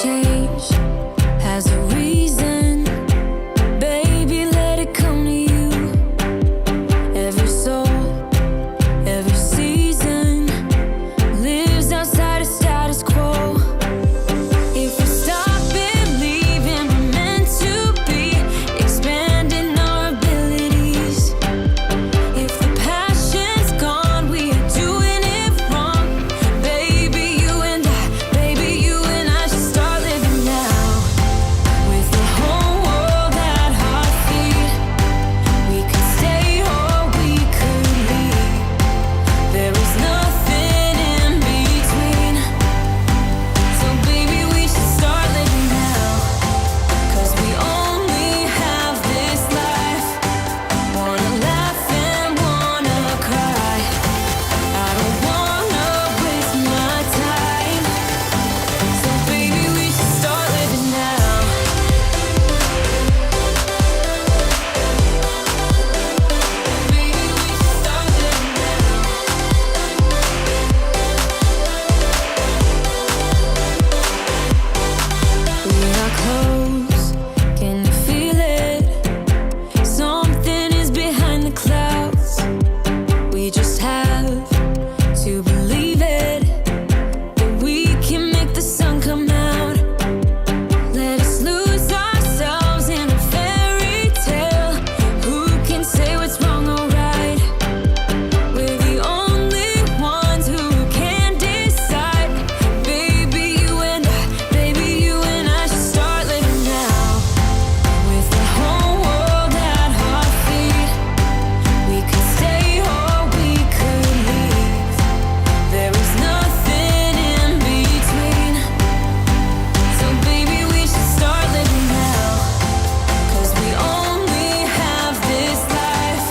change has a reason. Baby, let it come to you. Every soul, every season lives outside of status quo. If we stop believing we're meant to be, expanding our abilities. If the passion's gone, we are doing it wrong. Baby, you and I should start living now. With the whole world at our feet, we could stay or we could leave. There is nothing in between. So baby, we should start living now. 'Cause we only have this life. Wanna laugh and wanna cry. I don't wanna waste my time. So baby, we should start living now. Baby, we should start living now. We are close, can you feel it? Something is behind the clouds. We just have to believe it, that we can make the sun come out. Let us lose ourselves in a fairy tale. Who can say what's wrong or right? We're the only ones who can decide. Baby, you and I should start living now. With the whole world at our feet, we could stay or we could leave. There is nothing in between. So baby, we should start living now. 'Cause we only have this life.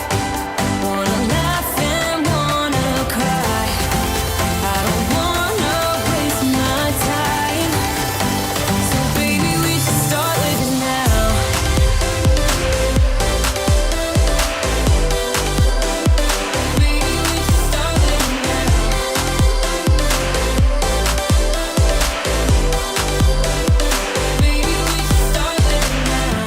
Wanna laugh and wanna cry. I don't wanna waste my time. So baby, we should start living now. Baby, we should start living now. Baby, we should start living now.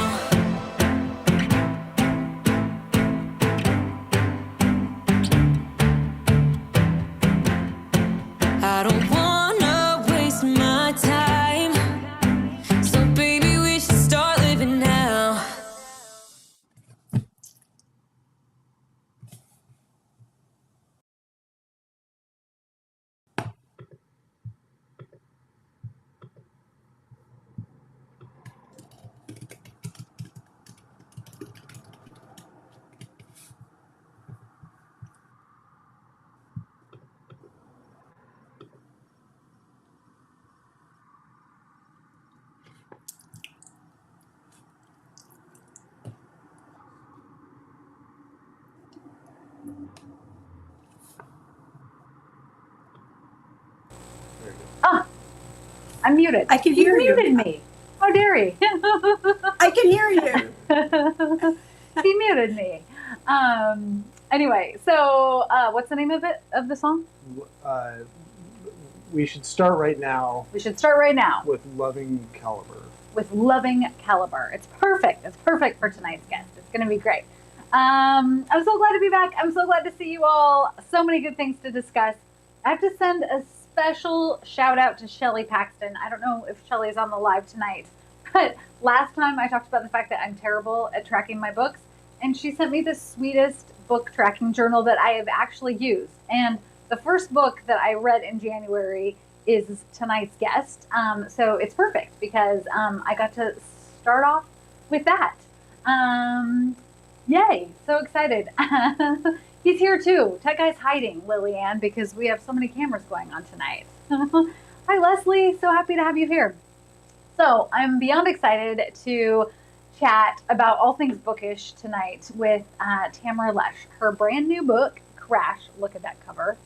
I don't wanna waste my time. So baby, we should start living now. I'm muted. I can hear you. You muted me. How dare he? I can hear you. He muted me. Anyway, so what's the name of the song? We should start right now We should start right now with Loving Caliber. with Loving Caliber. It's perfect. It's perfect for tonight's guest. It's going to be great. I'm so glad to be back. I'm so glad to see you all. So many good things to discuss. I have to send a special shout out to Shelly Paxton. I don't know if Shelly is on the live tonight, but last time I talked about the fact that I'm terrible at tracking my books, and she sent me the sweetest book tracking journal that I have actually used. And the first book that I read in January is tonight's guest. So it's perfect because I got to start off with that. Yay, so excited. He's here too. Tech Guy's hiding, Lillian, because we have so many cameras going on tonight. Hi, Leslie. So happy to have you here. So I'm beyond excited to chat about all things bookish tonight with Tamara Lush. Her brand new book, Crash. Look at that cover.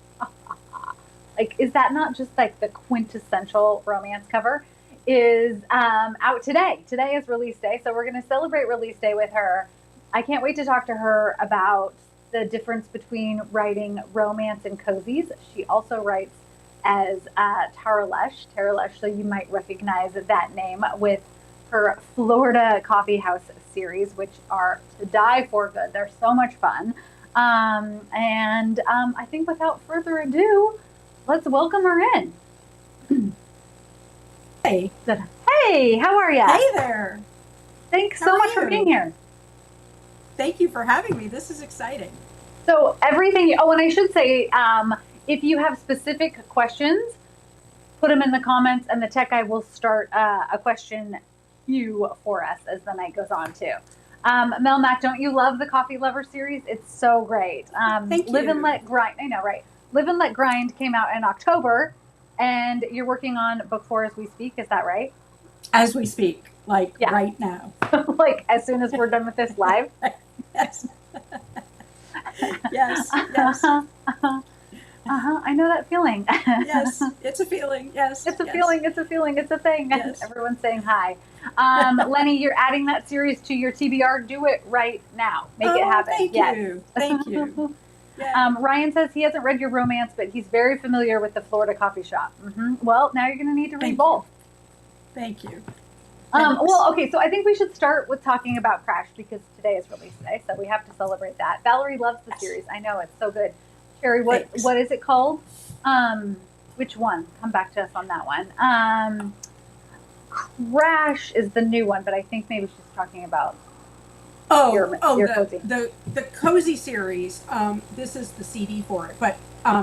Like, is that not just like the quintessential romance cover? Is out today. Today is release day, so we're going to celebrate release day with her. I can't wait to talk to her about the difference between writing romance and cozies. She also writes as Tara Lush. Tara Lush, so you might recognize that name with her Florida Coffee House series, which are to die for good. They're so much fun. I think without further ado, let's welcome her in. Hey. Hey, how are you? Hey there. Thanks How so are much for you? being here. Thank you for having me. This is exciting. So everything, oh, and I should say, if you have specific questions, put them in the comments and the tech guy will start a question queue for us as the night goes on too. Mel Mac, don't you love the Coffee Lover series? It's so great. Thank Live and you. Let Grind, I know, right? Live and Let Grind came out in October and you're working on book 4 as we speak, is that right? As we speak, like Yeah. right now. Like as soon as we're done with this live? Yes. Yes. Yes. I know that feeling. Yes. It's a feeling. Yes. It's a yes. feeling, it's a feeling, it's a thing. Yes. Everyone's saying hi. Lenny, you're adding that series to your TBR. Do it right now. Make it happen. Thank Yes. you. Thank you. Yeah. Ryan says he hasn't read your romance, but he's very familiar with the Florida coffee shop. Well, now you're going to need to read Thank both. Thank you. Well, okay, so I think we should start with talking about Crash because today is release day, so we have to celebrate that. Valerie loves the series. I know, it's so good. Sherry, what is it called? Which one? Come back to us on that one. Crash is the new one, but I think maybe she's talking about your cozy. The cozy series. This is the CD for it, but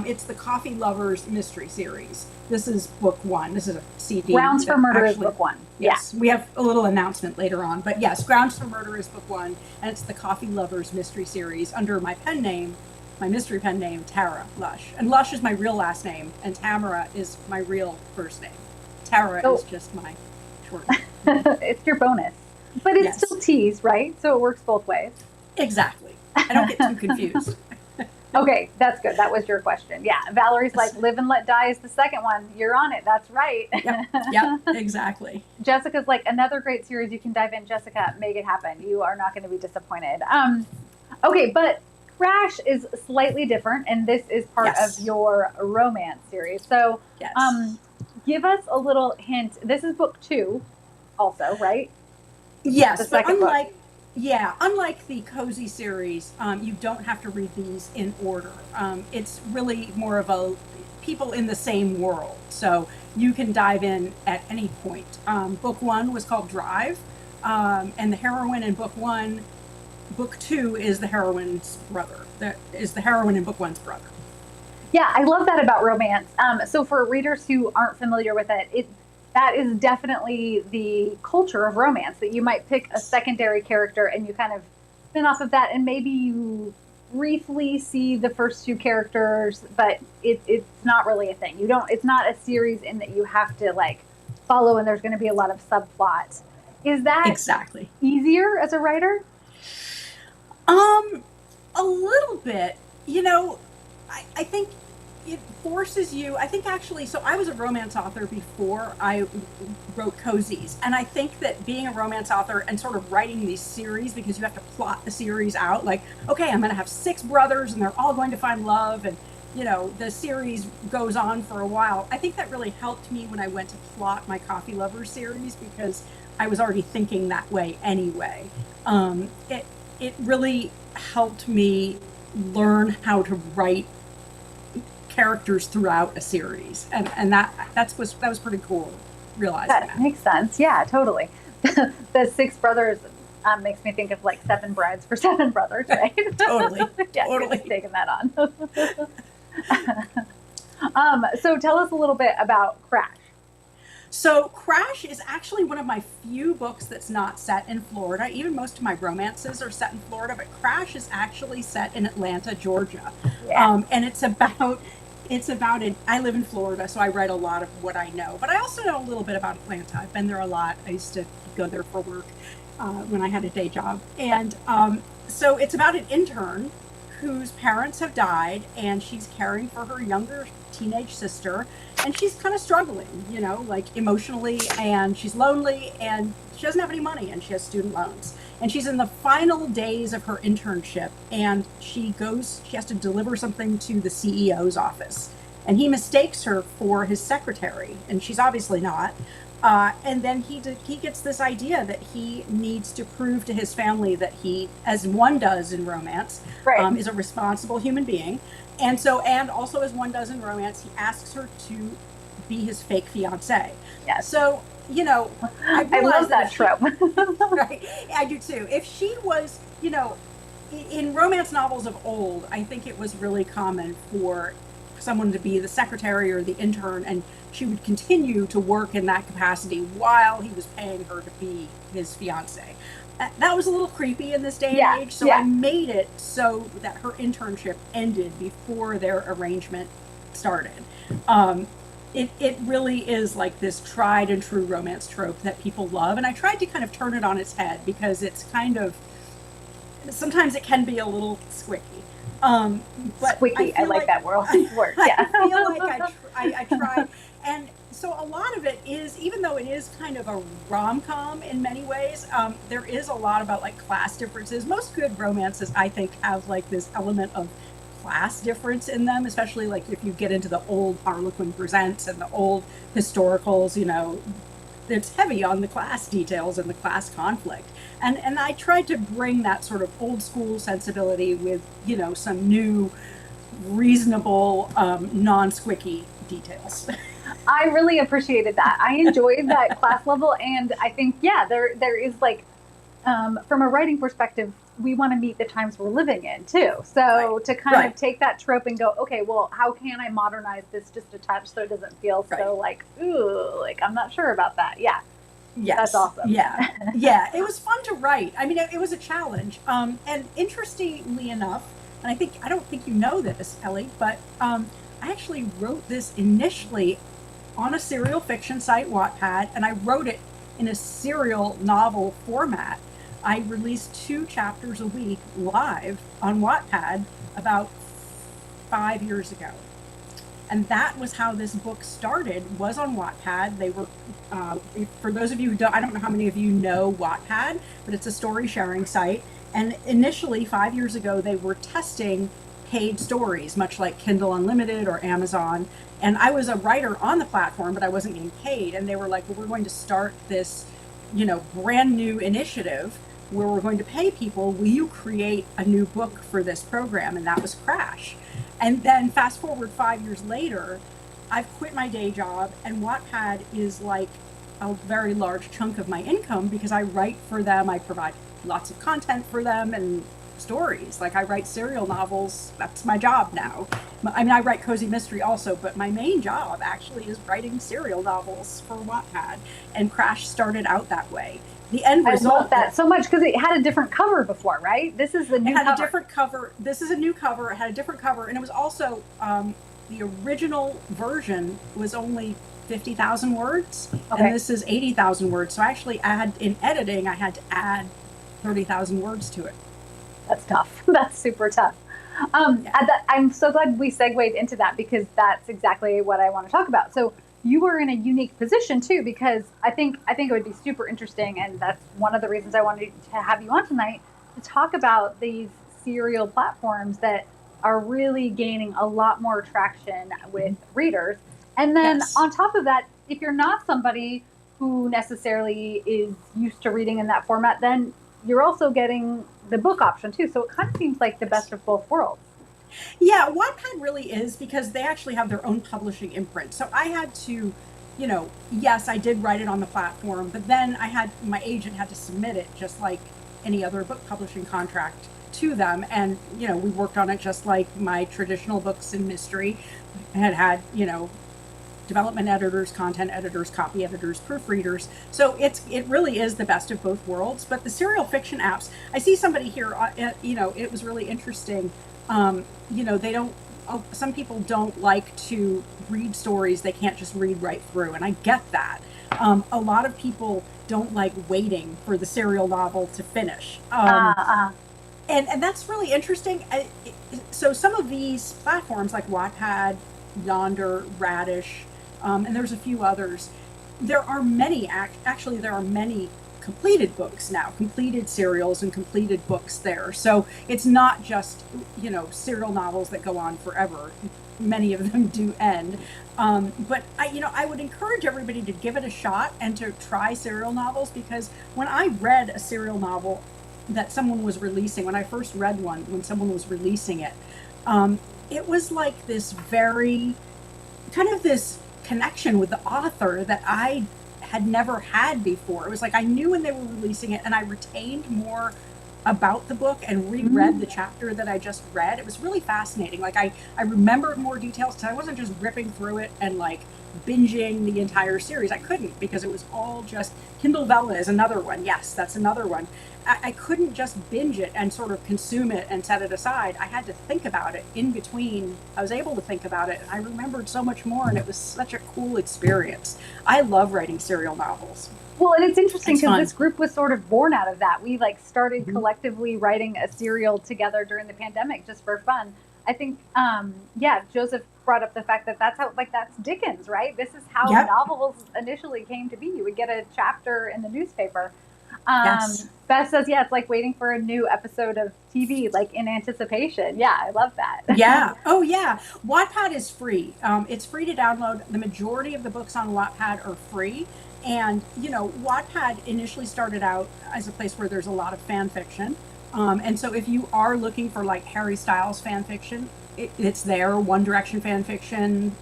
it's the Coffee Lovers Mystery Series. This is book 1. This is a CD. Grounds for Murder is book 1. Yes, we have a little announcement later on, but yes, Grounds for Murder is book 1, and it's the Coffee Lovers Mystery Series under my pen name, my mystery pen name, Tamara Lush. And Lush is my real last name, and Tamara is my real first name. Tara is just my short name. It's your bonus. But it's Yes. still T's, right? So it works both ways. Exactly. I don't get too confused. Okay, that's good. That was your question. Yeah, Valerie's like, Live and Let Die is the second one. You're on it. That's right. Yep, exactly. Jessica's like, another great series you can dive in. Jessica, make it happen. You are not going to be disappointed. Okay, but Crash is slightly different, and this is part of your romance series. So give us a little hint. This is book 2 also, right? Yes, The but second book. unlike the cozy series, you don't have to read these in order. It's really more of a people in the same world, so you can dive in at any point. Book 1 was called Drive, and the heroine in book 1, book 2 is the heroine's brother. That is the heroine in book 1's brother. Yeah, I love that about romance. So for readers who aren't familiar with it, that is definitely the culture of romance, that you might pick a secondary character and you kind of spin off of that, and maybe you briefly see the first 2 characters, but it's not really a thing. It's not a series in that you have to like follow, and there's going to be a lot of subplot. Is that exactly easier as a writer? A little bit. I think it forces you. I think actually, so I was a romance author before I wrote cozies, and I think that being a romance author and sort of writing these series, because you have to plot the series out, like, okay, I'm going to have 6 brothers and they're all going to find love, and the series goes on for a while. I think that really helped me when I went to plot my Coffee Lovers series, because I was already thinking that way anyway. It really helped me learn how to write characters throughout a series, and that was pretty cool, realizing that. Makes sense. Yeah, totally. The 6 brothers makes me think of like 7 brides for 7 brothers, right? Totally. Yeah, Totally. you're just taking that on. So tell us a little bit about Crash. So Crash is actually one of my few books that's not set in Florida. Even most of my romances are set in Florida, but Crash is actually set in Atlanta, Georgia. Yeah. And it's about it. I live in Florida, so I write a lot of what I know, but I also know a little bit about Atlanta. I've been there a lot. I used to go there for work when I had a day job. And so it's about an intern whose parents have died, and she's caring for her younger teenage sister, and she's kind of struggling, like emotionally, and she's lonely, and she doesn't have any money, and she has student loans, and she's in the final days of her internship, and she has to deliver something to the CEO's office, and he mistakes her for his secretary, and she's obviously not. And then he gets this idea that he needs to prove to his family that he, as one does in romance, Right. is a responsible human being. And so, and also as one does in romance, he asks her to be his fake fiance. Yes. So, you know, I love that trope. right, I do too. If she was, you know, in romance novels of old, I think it was really common for someone to be the secretary or the intern, and she would continue to work in that capacity while he was paying her to be his fiance. That was a little creepy in this day and age, so I made it so that her internship ended before their arrangement started. It really is like this tried and true romance trope that people love, and I tried to kind of turn it on its head because it's kind of, sometimes it can be a little squicky. But Squicky, I like that word. Yeah. I feel like I tried. And so a lot of it is, even though it is kind of a rom-com in many ways, there is a lot about like class differences. Most good romances, I think, have like this element of class difference in them, especially like if you get into the old Harlequin Presents and the old historicals, you know, it's heavy on the class details and the class conflict. And I tried to bring that sort of old school sensibility with, you know, some new, reasonable, non-squicky details. I really appreciated that. I enjoyed that class level, and I think, yeah, there is like, from a writing perspective, we want to meet the times we're living in too. So to kind of take that trope and go, okay, well, how can I modernize this just a touch so it doesn't feel so like, ooh, like I'm not sure about that. Yeah. Yes. That's awesome. Yeah. Yeah. It was fun to write. I mean, it was a challenge. And interestingly enough, and I don't think you know this, Ellie, but I actually wrote this initially on a serial fiction site, Wattpad, and I wrote it in a serial novel format. I released 2 chapters a week live on Wattpad about 5 years ago. And that was how this book started, was on Wattpad. They were, for those of you who don't, I don't know how many of you know Wattpad, but it's a story sharing site. And initially, 5 years ago, they were testing paid stories, much like Kindle Unlimited or Amazon. And I was a writer on the platform, but I wasn't getting paid. And they were like, well, we're going to start this, you know, brand new initiative where we're going to pay people. Will you create a new book for this program? And that was Crash. And then fast forward 5 years later, I've quit my day job, and Wattpad is like a very large chunk of my income because I write for them. I provide lots of content for them and stories. Like I write serial novels. That's my job now. I mean, I write cozy mystery also, but my main job actually is writing serial novels for Wattpad. And Crash started out that way. The end result. I love that so much because it had a different cover before, right? This is the new cover. It had a different cover. This is a new cover. It had a different cover. And it was also, the original version was only 50,000 words. Okay. And this is 80,000 words. So I actually in editing, I had to add 30,000 words to it. That's tough. That's super tough. I'm so glad we segued into that because that's exactly what I want to talk about. So you were in a unique position too, because I think it would be super interesting, and that's one of the reasons I wanted to have you on tonight to talk about these serial platforms that are really gaining a lot more traction with readers. And then on top of that, if you're not somebody who necessarily is used to reading in that format, then you're also getting the book option too. So it kind of seems like the best of both worlds. Yeah, Wattpad really is because they actually have their own publishing imprint. So I had to, you know, yes, I did write it on the platform, but then my agent had to submit it just like any other book publishing contract to them. And, you know, we worked on it just like my traditional books in mystery. I had, you know, development editors, content editors, copy editors, proofreaders. So it really is the best of both worlds. But the serial fiction apps, I see somebody here, you know, it was really interesting. You know, some people don't like to read stories they can't just read right through. And I get that. A lot of people don't like waiting for the serial novel to finish. And that's really interesting. So some of these platforms like Wattpad, Yonder, Radish, and there's a few others. There are many, actually there are many completed books now, completed serials and completed books there. So it's not just, you know, serial novels that go on forever. many of them do end. But I would encourage everybody to give it a shot and to try serial novels, because when I read a serial novel that someone was releasing, when I first read one, when someone was releasing it, it was like this very kind of this connection with the author that I had never had before. It was like I knew when they were releasing it, and I retained more about the book and reread the chapter that I just read. It was really fascinating. Like I remembered more details, because I wasn't just ripping through it and like binging the entire series. I couldn't, because it was all just Kindle Vella is another one. Yes, that's another one. I couldn't just binge it and sort of consume it and set it aside. I had to think about it in between. I was able to think about it, and I remembered so much more, and it was such a cool experience. I love writing serial novels. Well, and it's interesting It's because fun. this group was sort of born out of that. We like started collectively writing a serial together during the pandemic just for fun. I think, Joseph brought up the fact that that's Dickens, right? This is how Yep. novels initially came to be. You would get a chapter in the newspaper. Yes. Beth says, yeah, it's like waiting for a new episode of TV, like in anticipation. Yeah, I love that. Yeah. Oh, yeah. Wattpad is free. It's free to download. The majority of the books on Wattpad are free. And, Wattpad initially started out as a place where there's a lot of fan fiction. And so if you are looking for like Harry Styles fan fiction, it's there. One Direction fan fiction,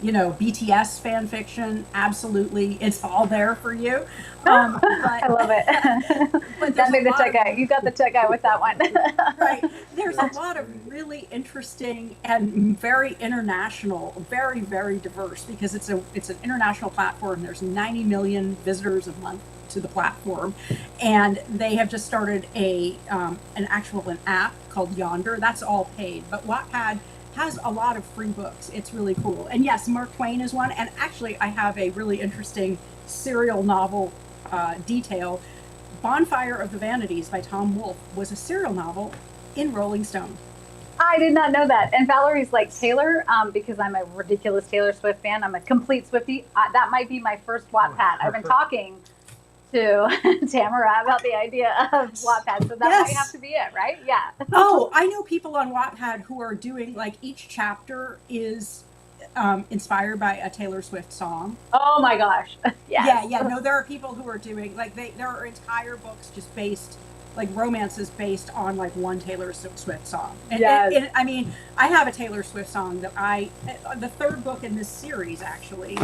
BTS fan fiction, absolutely. It's all there for you. I love it. But That made the lot tech of- guy. You got the tech guy with that one. Right. There's a lot of really interesting and very international, very, very diverse, because it's an international platform. There's 90 million visitors a month to the platform, and they have just started an app called Yonder. That's all paid, but Wattpad has a lot of free books. It's really cool. And yes, Mark Twain is one. And actually, I have a really interesting serial novel detail. Bonfire of the Vanities by Tom Wolfe was a serial novel in Rolling Stone. I did not know that. And Valerie's like Taylor, because I'm a ridiculous Taylor Swift fan. I'm a complete Swiftie. That might be my first Wattpad. I've been talking to Tamara about the idea of Wattpad, so that Yes. might have to be it, right? Yeah. Oh, I know people on Wattpad who are doing, like, each chapter is inspired by a Taylor Swift song. Oh my gosh. Yes. Yeah. No, there are people who are doing, like, there are entire books just based, like, romances based on, like, one Taylor Swift song. And, Yes. and I mean, I have a Taylor Swift song that the third book in this series, actually,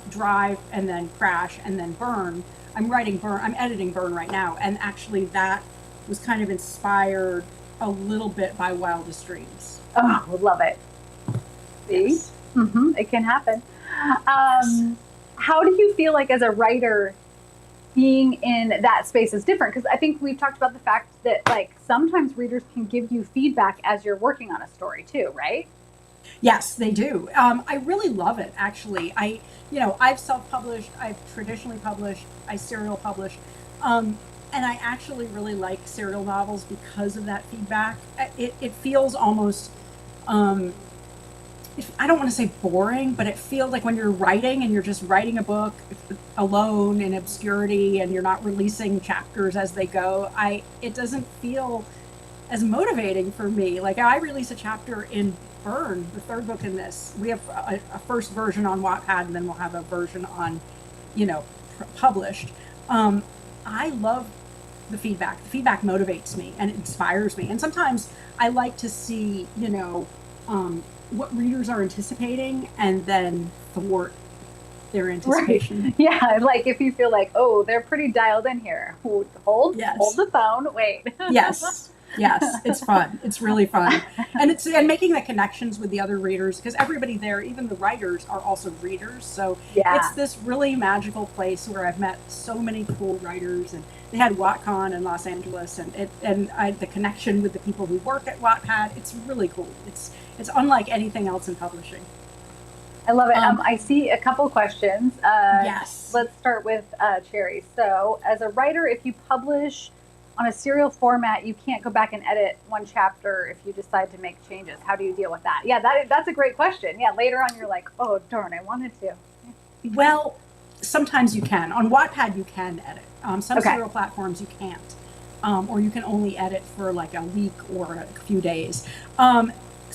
Drive and then Crash and then Burn. I'm editing Burn right now. And actually that was kind of inspired a little bit by Wildest Dreams. Oh, love it. See? Yes. It can happen. How do you feel like as a writer being in that space is different? Because I think we've talked about the fact that like sometimes readers can give you feedback as you're working on a story too, right? Yes, they do. I really love it, actually. I've self-published, I've traditionally published, I serial publish. And I actually really like serial novels because of that feedback. It feels almost, I don't want to say boring, but it feels like when you're writing and you're just writing a book alone in obscurity and you're not releasing chapters as they go, it doesn't feel as motivating for me. Like I release a chapter in Burn, the third book in this. We have a first version on Wattpad, and then we'll have a version on, published. I love the feedback. The feedback motivates me and it inspires me. And sometimes I like to see, what readers are anticipating and then thwart their anticipation. Yeah, like if you feel like, oh, they're pretty dialed in here. Hold Yes. the phone. Wait. Yes, it's fun. It's really fun, and making the connections with the other readers, because everybody there, even the writers, are also readers. So Yeah. it's this really magical place where I've met so many cool writers, and they had WattCon in Los Angeles, and the connection with the people who work at Wattpad. It's really cool. It's unlike anything else in publishing. I love it. I see a couple questions. Yes. Let's start with Cherry. So, as a writer, if you publish on a serial format, you can't go back and edit one chapter if you decide to make changes. How do you deal with that? Yeah, that's a great question. Yeah, later on you're like, oh, darn, I wanted to. Well, sometimes you can. On Wattpad, you can edit. Some Okay. serial platforms you can't, or you can only edit for like a week or a few days.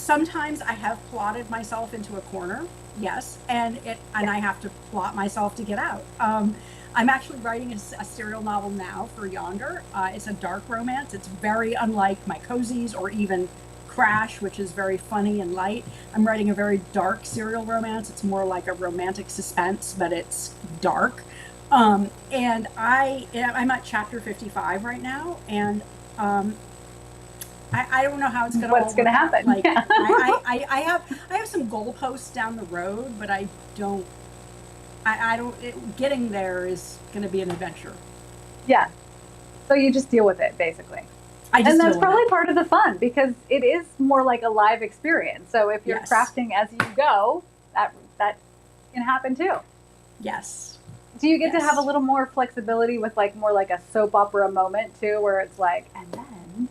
sometimes I have plotted myself into a corner, yes, and I have to plot myself to get out. I'm actually writing a serial novel now for Yonder. It's a dark romance. It's very unlike my cozies or even Crash, which is very funny and light. I'm writing a very dark serial romance. It's more like a romantic suspense, but it's dark. And I'm at chapter 55 right now, and I don't know how it's going to happen. Like, I have some goalposts down the road, but I don't. Getting there is going to be an adventure. Yeah. So you just deal with it, basically. And that's probably part of the fun, because it is more like a live experience. So if you're crafting as you go, that can happen too. Yes. Do you get to have a little more flexibility with like more like a soap opera moment too, where it's like, and then?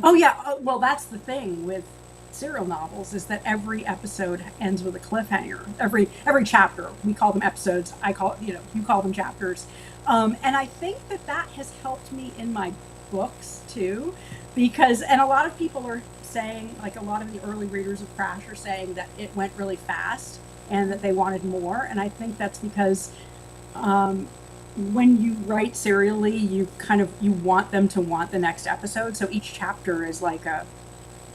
Oh yeah. Well, that's the thing with serial novels, is that every episode ends with a cliffhanger. Every chapter, we call them episodes. You call them chapters. And I think that has helped me in my books too, and a lot of people are saying, like a lot of the early readers of Crash are saying that it went really fast and that they wanted more. And I think that's because when you write serially, you want them to want the next episode. So each chapter is like a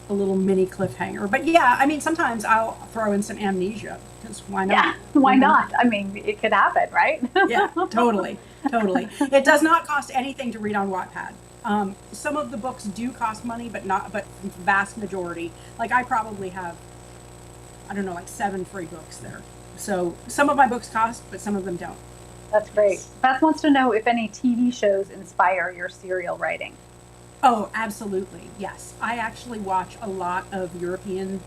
little mini cliffhanger. But yeah, I mean, sometimes I'll throw in some amnesia, because why not? Yeah, why not? I mean, it could happen, right? Yeah, totally. It does not cost anything to read on Wattpad. Some of the books do cost money, but the vast majority. Like I probably have, I don't know, like 7 free books there. So some of my books cost, but some of them don't. That's great. Beth wants to know if any TV shows inspire your serial writing. Oh, absolutely. Yes. I actually watch a lot of European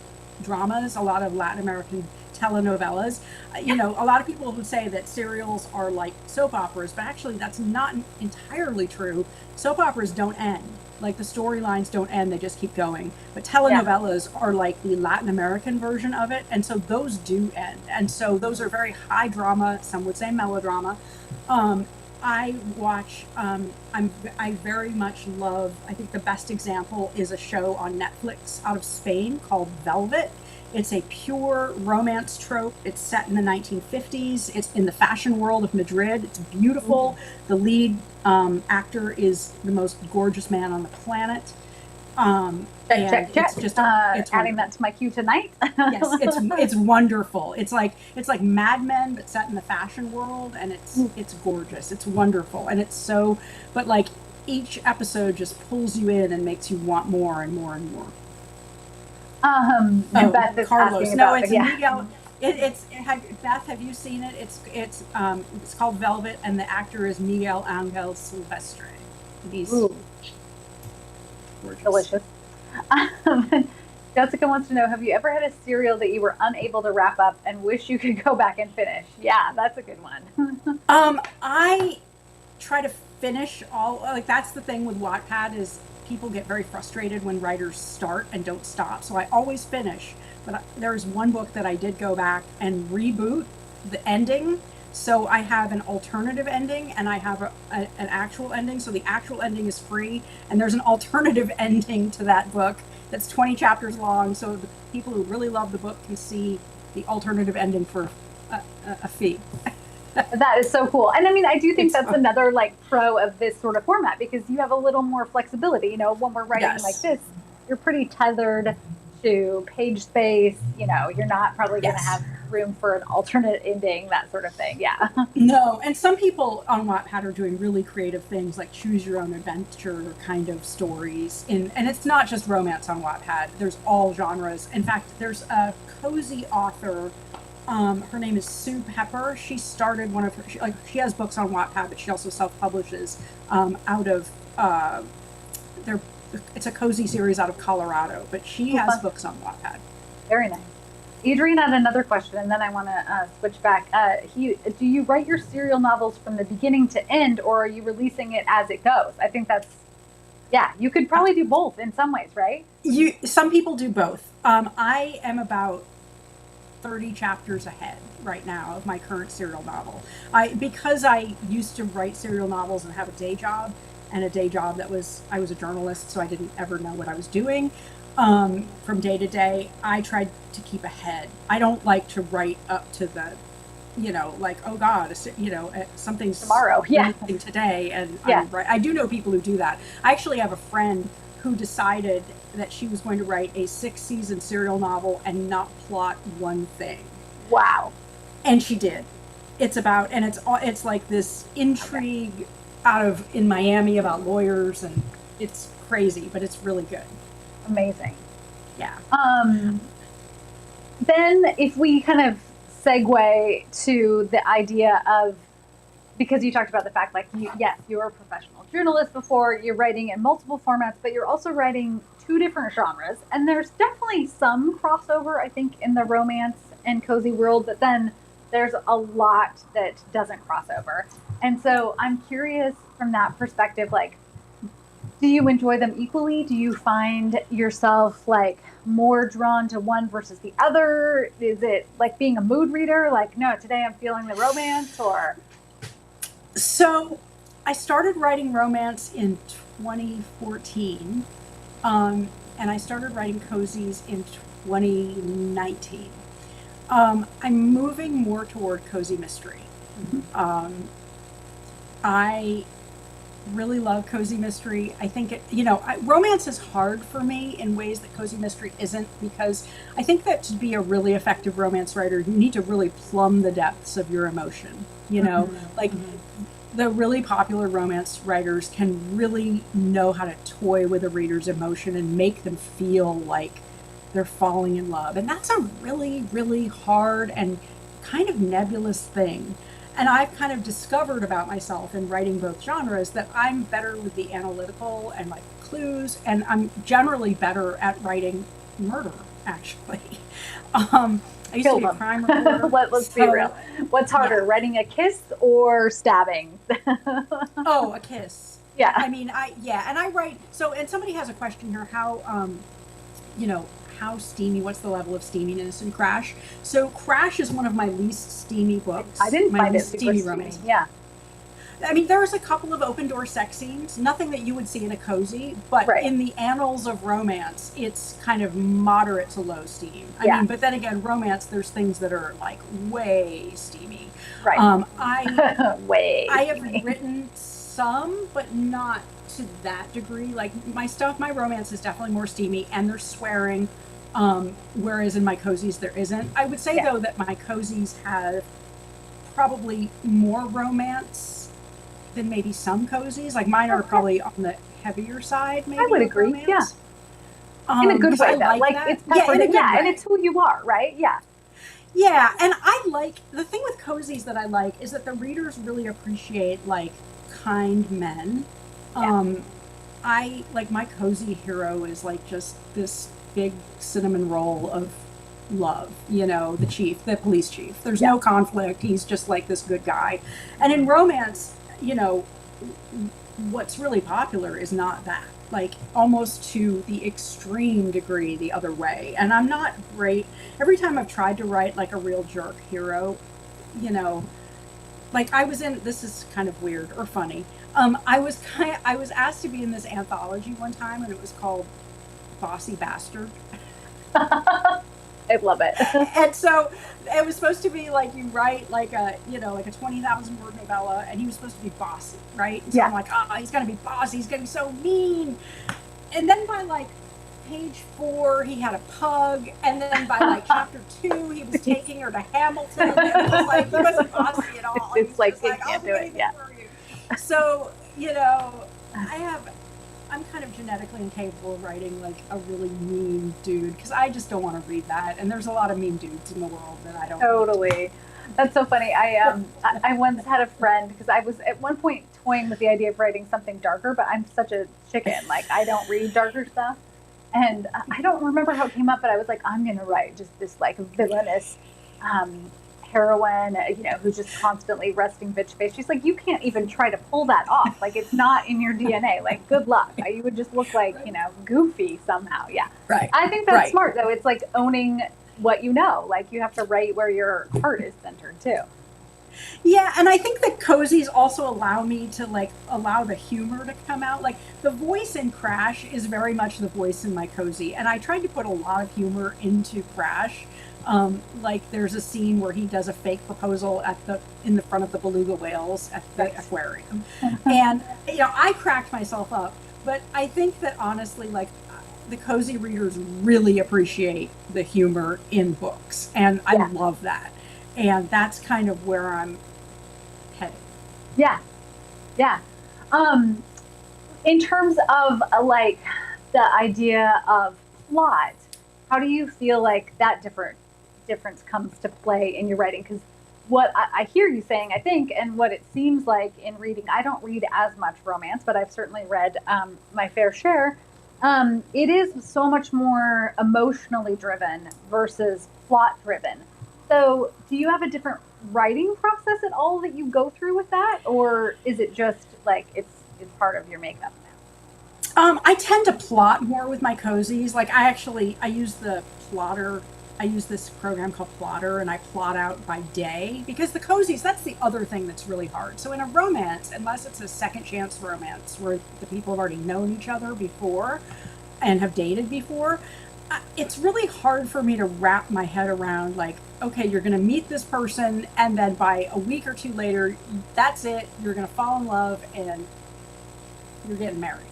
dramas, a lot of Latin American telenovelas. A lot of people who say that serials are like soap operas, but actually that's not entirely true. Soap operas don't end. Like the storylines don't end, they just keep going. But telenovelas are like the Latin American version of it, and so those do end. And so those are very high drama, some would say melodrama. I watch, I very much love, I think the best example is a show on Netflix out of Spain called Velvet. It's a pure romance trope. It's set in the 1950s. It's in the fashion world of Madrid. It's beautiful. Mm-hmm. The lead actor is the most gorgeous man on the planet. Check. It's just it's adding that to my queue tonight. Yes, it's wonderful. It's like Mad Men, but set in the fashion world, and it's gorgeous. It's wonderful, and it's so. But like each episode just pulls you in and makes you want more and more and more. Beth is Carlos. asking No, about, it's Miguel. Beth, have you seen it? It's called Velvet, and the actor is Miguel Angel Silvestre. He's gorgeous. Delicious. Jessica wants to know, have you ever had a serial that you were unable to wrap up and wish you could go back and finish? Yeah, that's a good one. I try to finish all, like that's the thing with Wattpad, is people get very frustrated when writers start and don't stop. So I always finish, but there's one book that I did go back and reboot the ending. So I have an alternative ending and I have an actual ending. So the actual ending is free, and there's an alternative ending to that book that's 20 chapters long. So the people who really love the book can see the alternative ending for a fee. That is so cool. And I mean, I do think that's another like pro of this sort of format, because you have a little more flexibility. When we're writing like this, you're pretty tethered to page space. You're not probably going to have room for an alternate ending, that sort of thing. Yeah. No, and some people on Wattpad are doing really creative things like choose your own adventure kind of stories. And it's not just romance on Wattpad. There's all genres. In fact, there's a cozy author. Her name is Sue Pepper. She started one of her, she has books on Wattpad, but she also self-publishes out of, it's a cozy series out of Colorado, but she has books on Wattpad. Very nice. Adrian had another question, and then I want to switch back. Do you write your serial novels from the beginning to end, or are you releasing it as it goes? I think that's, you could probably do both in some ways, right? Some people do both. I am about 30 chapters ahead right now of my current serial novel. Because I used to write serial novels and have a day job, and a day job I was a journalist, so I didn't ever know what I was doing. from day to day, I tried to keep ahead. I don't like to write up to the, like, oh God, something's Tomorrow, yeah. happening today, and Yeah. I do know people who do that. I actually have a friend who decided that she was going to write a 6-season serial novel and not plot one thing. Wow. And she did. It's like this intrigue in Miami about lawyers, and it's crazy, but it's really good. Amazing. Yeah. Then if we kind of segue to the idea of, because you talked about the fact, like, you're a professional journalist before, you're writing in multiple formats, but you're also writing 2 different genres. And there's definitely some crossover, I think, in the romance and cozy world, but then there's a lot that doesn't cross over. And so I'm curious from that perspective, like, do you enjoy them equally? Do you find yourself like more drawn to one versus the other? Is it like being a mood reader? Like, no, today I'm feeling the romance, or? So I started writing romance in 2014, and I started writing cozies in 2019. I'm moving more toward cozy mystery. I really love cozy mystery. I think romance is hard for me in ways that cozy mystery isn't, because I think that to be a really effective romance writer, you need to really plumb the depths of your emotion. The really popular romance writers can really know how to toy with a reader's emotion and make them feel like they're falling in love. And that's a really, really hard and kind of nebulous thing. And I've kind of discovered about myself in writing both genres that I'm better with the analytical and like clues, and I'm generally better at writing murder, actually. I used to be a crime reporter. Let's be real. What's harder, writing a kiss or stabbing? Oh, a kiss. Yeah. I mean, and I write, and somebody has a question here, how steamy, what's the level of steaminess in Crash? So Crash is one of my least steamy books. I didn't find it super steamy romance. Yeah. I mean, there's a couple of open door sex scenes, nothing that you would see in a cozy, but in the annals of romance, it's kind of moderate to low steam. I mean, but then again, romance, there's things that are like way steamy. Right. I have written some, but not to that degree. Like my romance is definitely more steamy, and there's swearing, whereas in my cozies there isn't. I would say though that my cozies have probably more romance than maybe some cozies. Like mine are probably on the heavier side, maybe. I would agree. Romance. In a good way, though. Like it's peppered, and it's who you are, right? Yeah. Yeah, and the thing with cozies that I like is that the readers really appreciate like kind men. I like my cozy hero is like just this big cinnamon roll of love, the police chief. There's no conflict. He's just like this good guy. And in romance, what's really popular is not that, like almost to the extreme degree the other way. And I'm not great. Every time I've tried to write like a real jerk hero, like this is kind of weird or funny. I was asked to be in this anthology one time, and it was called Bossy Bastard. I love it. And so it was supposed to be like you write like a 20,000 word novella, and he was supposed to be bossy, right? And so I'm like, he's gonna be bossy, he's gonna be so mean. And then by like page 4, he had a pug, and then by like chapter 2, he was taking her to Hamilton, and it was like he wasn't bossy at all. It's like you can't do it. Yeah. So I'm kind of genetically incapable of writing like a really mean dude, because I just don't want to read that. And there's a lot of mean dudes in the world that I don't. Totally. That's so funny. I once had a friend, because I was at one point toying with the idea of writing something darker, but I'm such a chicken. Like, I don't read darker stuff. And I don't remember how it came up, but I was like, I'm going to write just this like villainous heroine, who's just constantly resting bitch face. She's like, you can't even try to pull that off. Like, it's not in your DNA. Like, good luck. You would just look like, goofy somehow. Yeah. Right. I think that's smart, though. It's like owning what you know. Like, you have to write where your heart is centered, too. Yeah, and I think that cozies also allow me to like allow the humor to come out. Like the voice in Crash is very much the voice in my cozy, and I tried to put a lot of humor into Crash. Like there's a scene where he does a fake proposal at the in the front of the beluga whales at the aquarium, and I cracked myself up. But I think that honestly, like the cozy readers really appreciate the humor in books, and I love that. And that's kind of where I'm headed. Yeah. Yeah. In terms of like the idea of plot, how do you feel like that difference comes to play in your writing? Because what I hear you saying, I think, and what it seems like in reading, I don't read as much romance, but I've certainly read my fair share. It is so much more emotionally driven versus plot driven. So, do you have a different writing process at all that you go through with that, or is it just like it's part of your makeup now? I tend to plot more with my cozies. Like I use the plotter. I use this program called Plotter, and I plot out by day because the cozies. That's the other thing that's really hard. So in a romance, unless it's a second chance romance where the people have already known each other before and have dated before, it's really hard for me to wrap my head around like, okay, you're going to meet this person and then by a week or two later, that's it. You're going to fall in love and you're getting married.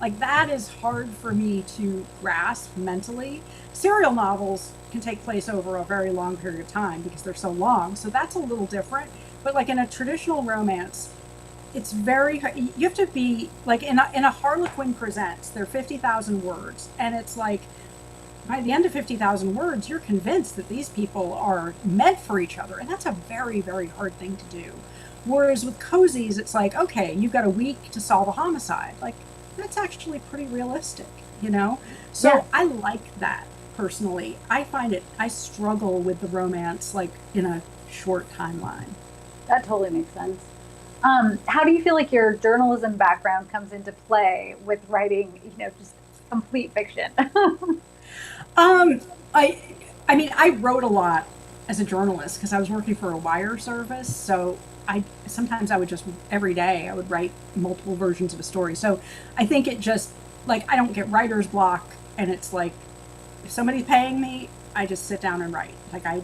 Like that is hard for me to grasp mentally. Serial novels can take place over a very long period of time because they're so long. So that's a little different. But like in a traditional romance, it's very, you have to be like in a Harlequin Presents, they're 50,000 words. And it's like, by the end of 50,000 words, you're convinced that these people are meant for each other. And that's a very, very hard thing to do. Whereas with cozies, it's like, okay, you've got a week to solve a homicide. Like, that's actually pretty realistic, So I like that personally. I struggle with the romance like in a short timeline. That totally makes sense. How do you feel like your journalism background comes into play with writing, just complete fiction? I wrote a lot as a journalist because I was working for a wire service. So sometimes I would just every day I would write multiple versions of a story. So I think it just like I don't get writer's block, and it's like if somebody's paying me, I just sit down and write. Like I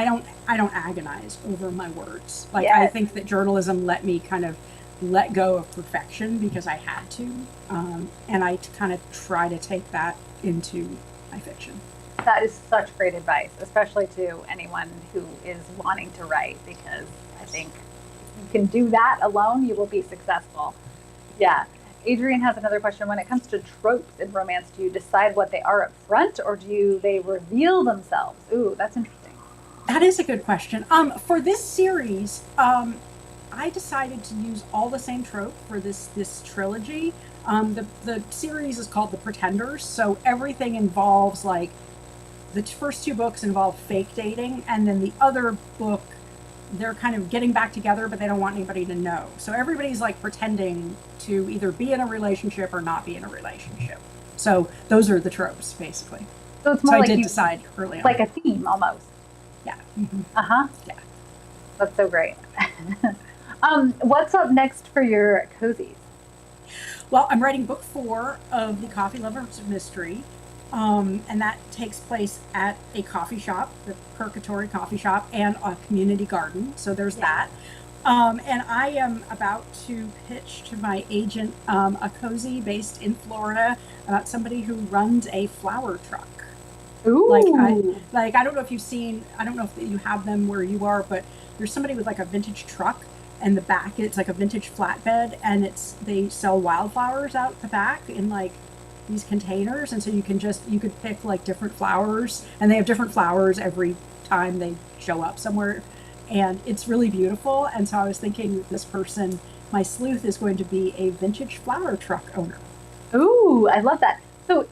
don't agonize over my words. Like I think that journalism let me kind of let go of perfection because I had to, and I kind of try to take that into my fiction. That is such great advice, especially to anyone who is wanting to write, because I think if you can do that alone, you will be successful. Yeah. Adrian has another question. When it comes to tropes in romance, do you decide what they are up front, or do they reveal themselves? Ooh, that's interesting. That is a good question. For this series, I decided to use all the same trope for this trilogy. The series is called The Pretenders, so everything involves like the first two books involve fake dating, and then the other book they're kind of getting back together, but they don't want anybody to know. So everybody's like pretending to either be in a relationship or not be in a relationship. So those are the tropes, basically. So it's more like I did decide early on. Like a theme almost. Yeah. Mm-hmm. Uh-huh. Yeah. That's so great. What's up next for your cozies? Well, I'm writing book 4 of the Coffee Lovers Mystery. And that takes place at a coffee shop, the Purgatory Coffee Shop, and a community garden. So there's that. And I am about to pitch to my agent a cozy based in Florida about somebody who runs a flower truck. Ooh. I don't know if you've seen, I don't know if you have them where you are, but there's somebody with like a vintage truck, and the back, it's like a vintage flatbed, and they sell wildflowers out the back in like these containers, and so you could pick like different flowers, and they have different flowers every time they show up somewhere, and it's really beautiful. And so I was thinking this person, my sleuth, is going to be a vintage flower truck owner. Ooh, I love that. So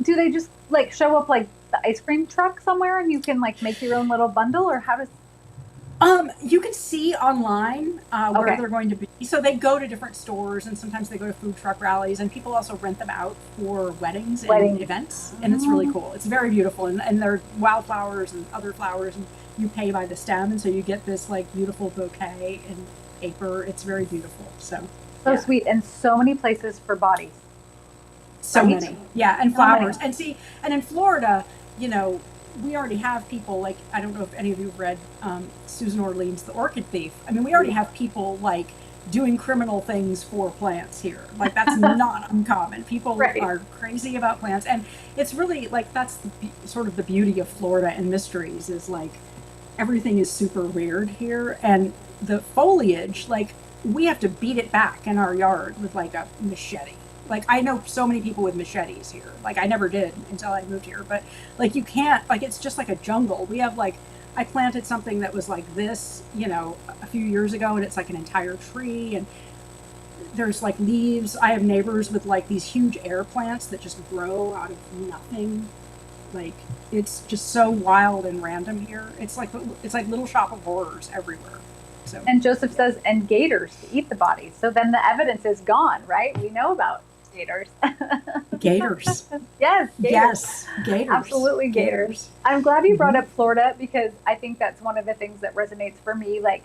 do they just like show up like the ice cream truck somewhere and you can like make your own little bundle, or how does you can see online where they're going to be. So they go to different stores, and sometimes they go to food truck rallies, and people also rent them out for weddings and events. And it's really cool. It's very beautiful. And there are wildflowers and other flowers, and you pay by the stem, and so you get this like beautiful bouquet in paper. It's very beautiful. So So yeah. sweet, and so many places for bodies. So Right? many. Yeah, and So many. flowers. And see, and in Florida, you know, we already have people like, I don't know if any of you have read Susan Orlean's The Orchid Thief. I mean, we already have people like doing criminal things for plants here. Like that's not uncommon. People Right. are crazy about plants, and it's really like that's sort of the beauty of Florida and mysteries is like everything is super weird here, and the foliage, like we have to beat it back in our yard with like a machete. Like I know so many people with machetes here. Like I never did until I moved here, but like you can't, like it's just like a jungle. We have like, I planted something that was like this, you know, a few years ago, and it's like an entire tree, and there's like leaves. I have neighbors with like these huge air plants that just grow out of nothing. Like it's just so wild and random here. It's like Little Shop of Horrors everywhere. So And Joseph says, and gators to eat the bodies. So then the evidence is gone, right? We know about gators. gators. Yes, gators. Yes, gators. Absolutely gators. I'm glad you brought up Florida because I think that's one of the things that resonates for me. Like,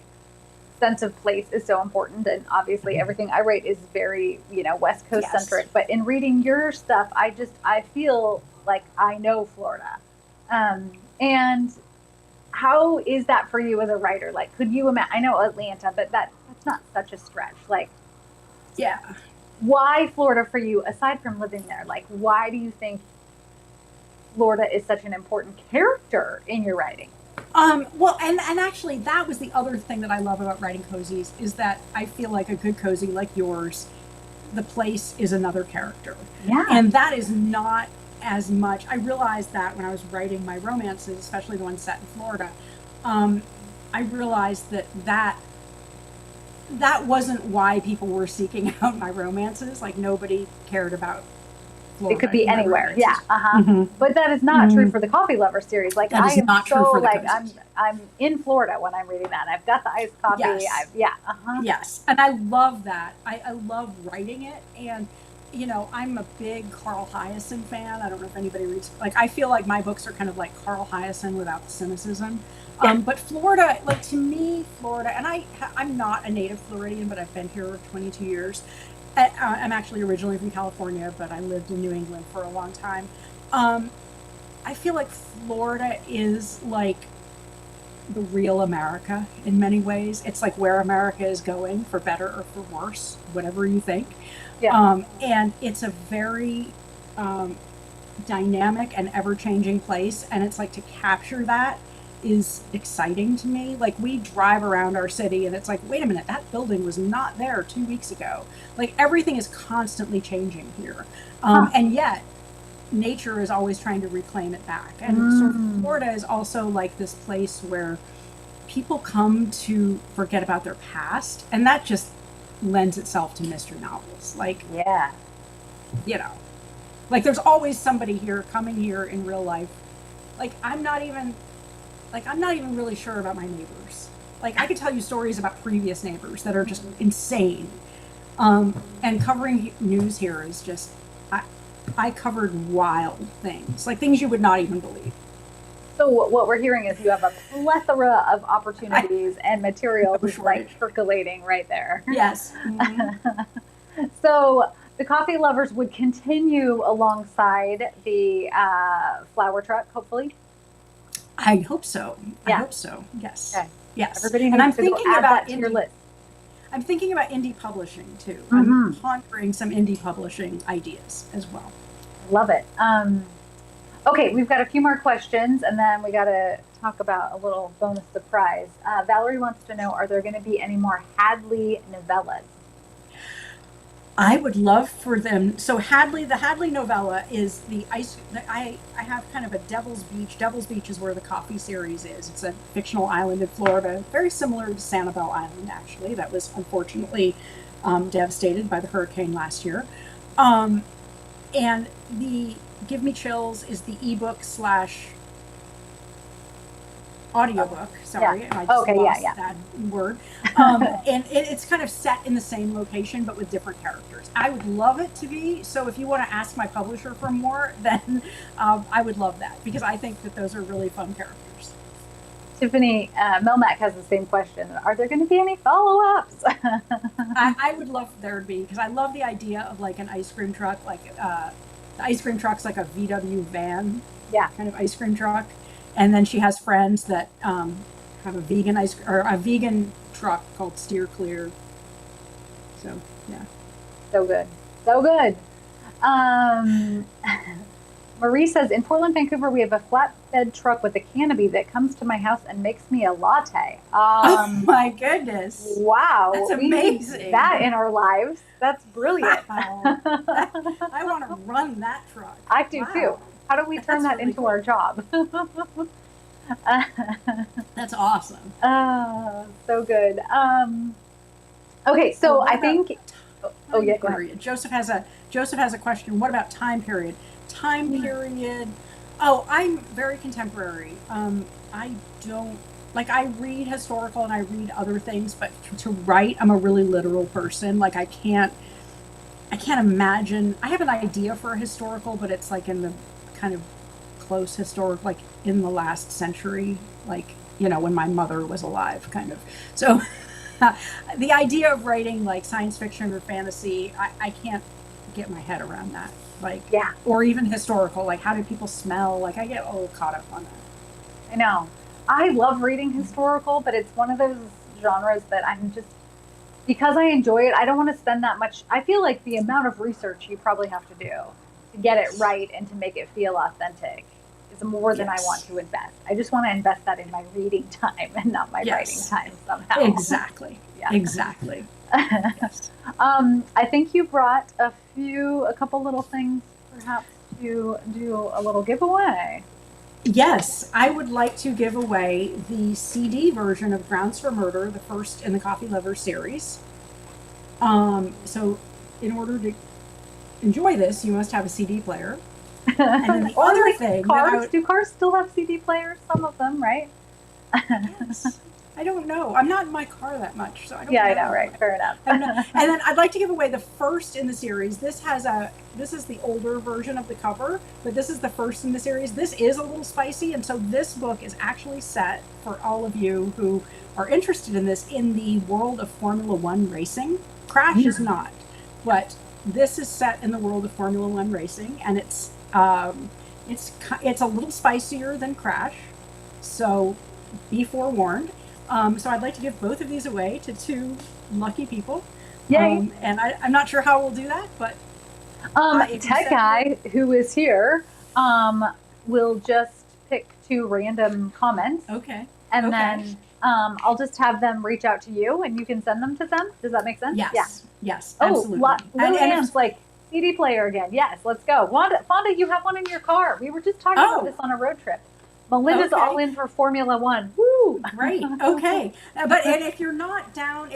sense of place is so important, and obviously everything I write is very, you know, West Coast centric. But in reading your stuff, I feel like I know Florida. And how is that for you as a writer? Like, could you imagine? I know Atlanta, but that's not such a stretch. Like, Yeah. why Florida for you, aside from living there? Like, why do you think Florida is such an important character in your writing? Well, and actually, that was the other thing that I love about writing cozies is that I feel like a good cozy like yours, the place is another character. Yeah. And that is not as much. I realized that when I was writing my romances, especially the ones set in Florida, I realized that wasn't why people were seeking out my romances. Like nobody cared about Florida. It could be anywhere. Romances. Yeah. Uh-huh. Mm-hmm. But that is not true for the Coffee Lover series. Like That I is am not so true for the like cozies. I'm in Florida when I'm reading that. I've got the iced coffee. Yes. Yes. And I love that. I love writing it. And, you know, I'm a big Carl Hyacin fan. I don't know if anybody reads, like, I feel like my books are kind of like Carl Hyacin without the cynicism. But Florida, like to me, Florida, and I'm not a native Floridian, but I've been here 22 years. I'm actually originally from California, but I lived in New England for a long time. I feel like Florida is like the real America in many ways. It's like where America is going, for better or for worse, whatever you think. Yeah. And it's a very dynamic and ever-changing place. And it's like to capture that is exciting to me. Like we drive around our city and it's like, wait a minute, that building was not there 2 weeks ago. Like everything is constantly changing here. And yet nature is always trying to reclaim it back. And sort of Florida is also like this place where people come to forget about their past. And that just lends itself to mystery novels. Like, Yeah. you know, like there's always somebody here coming here in real life. Like I'm not even really sure about my neighbors. Like I could tell you stories about previous neighbors that are just insane. And covering news here is just, I covered wild things, like things you would not even believe. So what we're hearing is you have a plethora of opportunities and material just like percolating right there. Yes. Mm-hmm. So the Coffee Lovers would continue alongside the flower truck, hopefully. I hope so. Yeah. I hope so. Yes. Okay. Yes. Everybody And I'm needs to go thinking add about that to your list. I'm thinking about indie publishing too. Mhm. I'm pondering some indie publishing ideas as well. Love it. Okay, we've got a few more questions, and then we got to talk about a little bonus surprise. Valerie wants to know, are there going to be any more Hadley novellas? I would love for them. So the Hadley novella is I have kind of a Devil's Beach. Devil's Beach is where the coffee series is. It's a fictional island in Florida, very similar to Sanibel Island, actually. That was unfortunately devastated by the hurricane last year. And the Give Me Chills is the ebook / audiobook. Sorry, Yeah. I just lost yeah. that word. And it's kind of set in the same location, but with different characters. I would love it to be. So if you want to ask my publisher for more, then I would love that because I think that those are really fun characters. Tiffany Melmac has the same question. Are there going to be any follow-ups? I would love there to be, because I love the idea of like an ice cream truck, like the ice cream truck's like a VW van, Yeah. kind of ice cream truck, and then she has friends that have a vegan a vegan truck called Steer Clear. So yeah. So good. So good. Marie says, in Portland, Vancouver, we have a flatbed truck with a canopy that comes to my house and makes me a latte. Oh my goodness. Wow. That's We need amazing. that in our lives. That's brilliant. Wow. I want to run that truck. I do Wow. too. How do we turn That's that really into our job? That's awesome. So good. Okay, so What I about think. Oh yeah, go ahead. period? Joseph has a question. What about time period? Time period. Oh, I'm very contemporary. I don't like, I read historical and I read other things, but to write, I'm a really literal person. Like I can't imagine. I have an idea for a historical, but it's like in the kind of close historic, like in the last century, like, you know, when my mother was alive, kind of. So the idea of writing like science fiction or fantasy, I can't get my head around that. Like, Yeah. or even historical, like how do people smell? Like I get all caught up on that. I know. I love reading historical, but it's one of those genres that I'm just, because I enjoy it, I don't want to spend that much. I feel like the amount of research you probably have to do to get it right and to make it feel authentic is more than I Yes. want to invest. I just want to invest that in my reading time and not my writing Yes. time somehow. Exactly. Yeah. Exactly. Yes. I think you brought a couple little things perhaps to do a little giveaway. Yes, I would like to give away the CD version of Grounds for Murder, the first in the Coffee Lover series. So in order to enjoy this, you must have a CD player. And then the Or other like thing that cars. Do cars still have CD players? Some of them, right? yes, I don't know. I'm not in my car that much, so I don't Yeah, know. I know, right? Fair enough. And then I'd like to give away the first in the series. This is the older version of the cover, but this is the first in the series. This is a little spicy, and so this book is actually set for all of you who are interested in this in the world of Formula One racing. Crash is not, but this is set in the world of Formula One racing, and it's a little spicier than Crash, so be forewarned. So I'd like to give both of these away to 2 lucky people. Yay. And I'm not sure how we'll do that, but if you Tech send Guy, who is here, will just pick 2 random comments, okay. and Okay. then I'll just have them reach out to you, and you can send them to them. Does that make sense? Yes. Yeah. Yes. Oh, Absolutely. little And hands like CD player again. Yes, let's go. Fonda, you have one in your car. We were just talking about this on a road trip. Melinda's Okay. all in for Formula One. Woo! Great. Okay. But and if you're not down,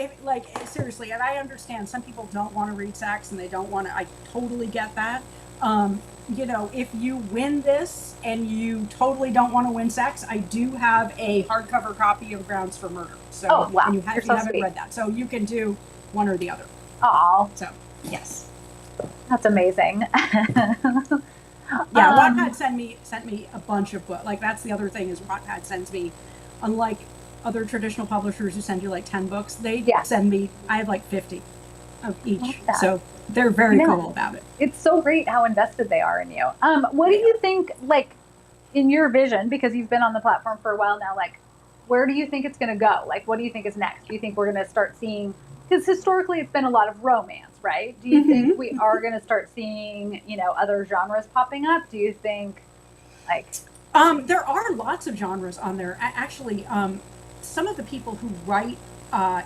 seriously, and I understand some people don't want to read sex and they don't want to. I totally get that. You know, if you win this and you totally don't want to win sex, I do have a hardcover copy of Grounds for Murder. So Oh, wow. and You're if you so haven't sweet. read that, so you can do one or the other. Aw, So yes. that's amazing. Yeah, Wattpad sent me a bunch of books. Like that's the other thing is Wattpad sends me, unlike other traditional publishers who send you like 10 books, they Yeah. send me. I have like 50 of each, Love that. so they're very Yeah. cool about it. It's so great how invested they are in you. What do you think, like, in your vision, because you've been on the platform for a while now, like, where do you think it's going to go? Like, what do you think is next? Do you think we're going to start seeing, because historically it's been a lot of romance, right? Do you think we are going to start seeing, you know, other genres popping up? Do you think, like... There are lots of genres on there. Actually, some of the people who write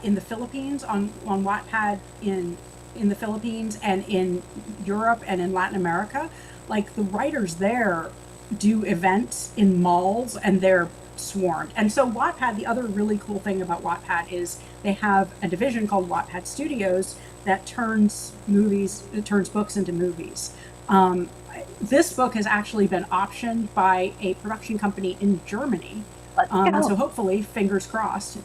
in the Philippines on Wattpad in the Philippines and in Europe and in Latin America, like the writers there do events in malls and they're swarmed. And so Wattpad, the other really cool thing about Wattpad is they have a division called Wattpad Studios that turns books into movies. This book has actually been optioned by a production company in Germany. Let's go. So hopefully, fingers crossed,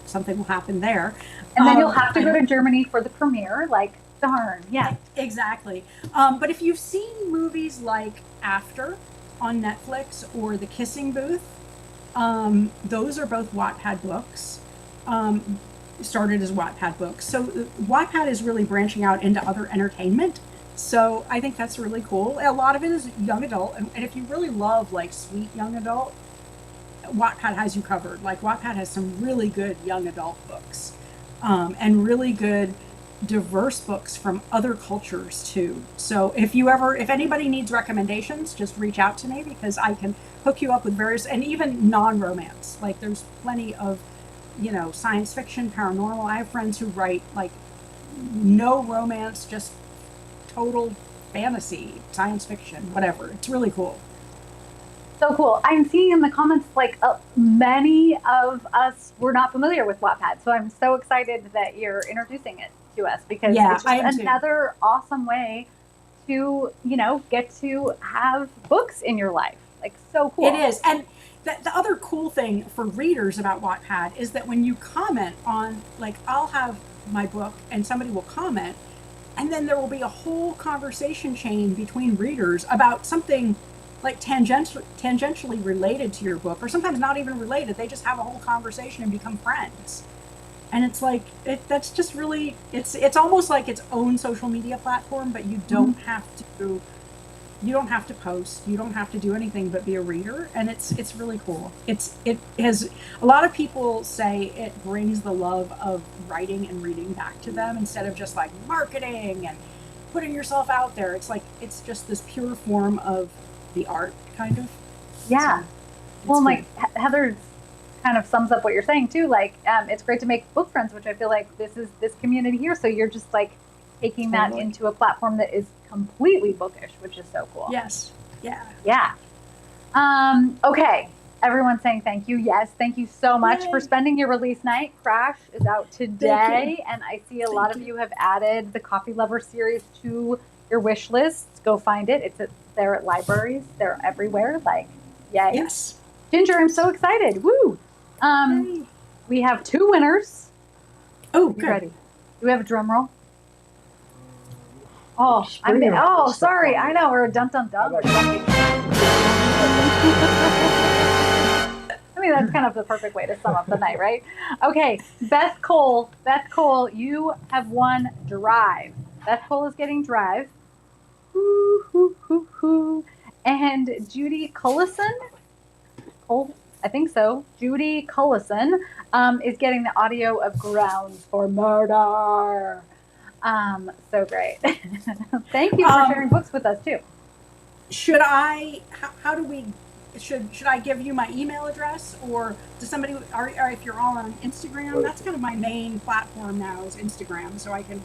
something will happen there. And then you'll have to go to Germany for the premiere. Like, darn, yeah. Exactly. But if you've seen movies like After on Netflix or The Kissing Booth, Those are both Wattpad books. Started as Wattpad books. So Wattpad is really branching out into other entertainment. So I think that's really cool. A lot of it is young adult. And if you really love like sweet young adult, Wattpad has you covered. Like Wattpad has some really good young adult books, and really good diverse books from other cultures too. So if anybody needs recommendations, just reach out to me because I can hook you up with various, and even non-romance. Like there's plenty of, science fiction, paranormal. I have friends who write like no romance, just total fantasy, science fiction, whatever. It's really cool. So cool. I'm seeing in the comments like many of us were not familiar with Wattpad, so I'm so excited that you're introducing it to us because it's just another awesome way to, get to have books in your life. Like so cool. It is. And the other cool thing for readers about Wattpad is that when you comment on, like, I'll have my book and somebody will comment, and then there will be a whole conversation chain between readers about something like tangentially related to your book, or sometimes not even related. They just have a whole conversation and become friends. And it's like, that's just really, it's almost like its own social media platform, but you don't have to post, you don't have to do anything but be a reader, and it's really cool. It has, a lot of people say it brings the love of writing and reading back to them instead of just like marketing and putting yourself out there. It's like, it's just this pure form of the art, kind of. Yeah. So, well, cool. like Heather kind of sums up what you're saying too. Like, it's great to make book friends, which I feel like this is this community here. So you're just like taking that into a platform that is completely bookish, which is so cool. Yes. Yeah. Yeah. Okay. Everyone's saying thank you. Yes. Thank you so much for spending your release night. Crash is out today. And I see a lot of you have added the Coffee Lover series to your wish lists. Go find it. They're at libraries. They're everywhere. Like, yay. Yes. Ginger, I'm so excited. Woo. We have 2 winners. Oh, You ready? Do we have a drum roll? Oh, sorry. I know we're a dun dun dun or something. I mean, that's kind of the perfect way to sum up the night, right? Okay, Beth Cole, you have won Drive. Beth Cole is getting Drive. Hoo, hoo, hoo, hoo. And Judy Cullison, I think so. Judy Cullison is getting the audio of Grounds for Murder. So great. Thank you for sharing books with us too. Should I, how do we, should I give you my email address, or does somebody, or if you're all on Instagram, that's kind of my main platform now is Instagram, so I can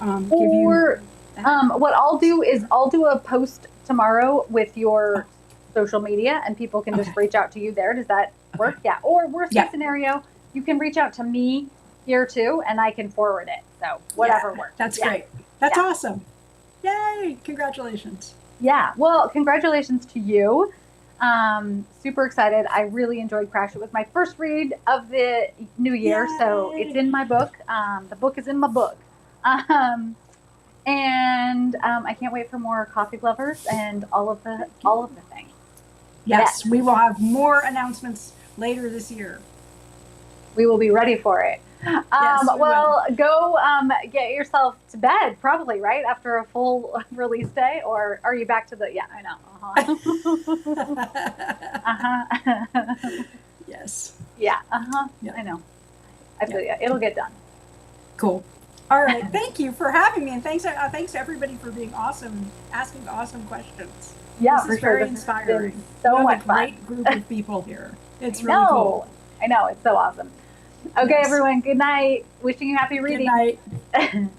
give you that. What I'll do is I'll do a post tomorrow with your social media and people can just reach out to you there. Does that work? Yeah. Or worst case scenario, you can reach out to me here too and I can forward it. So whatever works. That's great. That's awesome. Yay. Congratulations. Yeah. Well, congratulations to you. Super excited. I really enjoyed Crash. It was my first read of the new year. Yay. So it's in my book. The book is in my book. And I can't wait for more Coffee Lovers and all of the things. Yes, we will have more announcements later this year. We will be ready for it. Well, go get yourself to bed, probably, right? After a full release day, or are you back to the? Yeah, I know. Yes. Yeah. Yeah. I know. I feel you. It'll get done. Cool. All right. Thank you for having me, and thanks to everybody for being awesome, asking awesome questions. Yeah, this is very inspiring. So much fun. Great group of people here. It's really cool. I know. It's so awesome. Okay, everyone. Good night. Wishing you happy reading. Good night.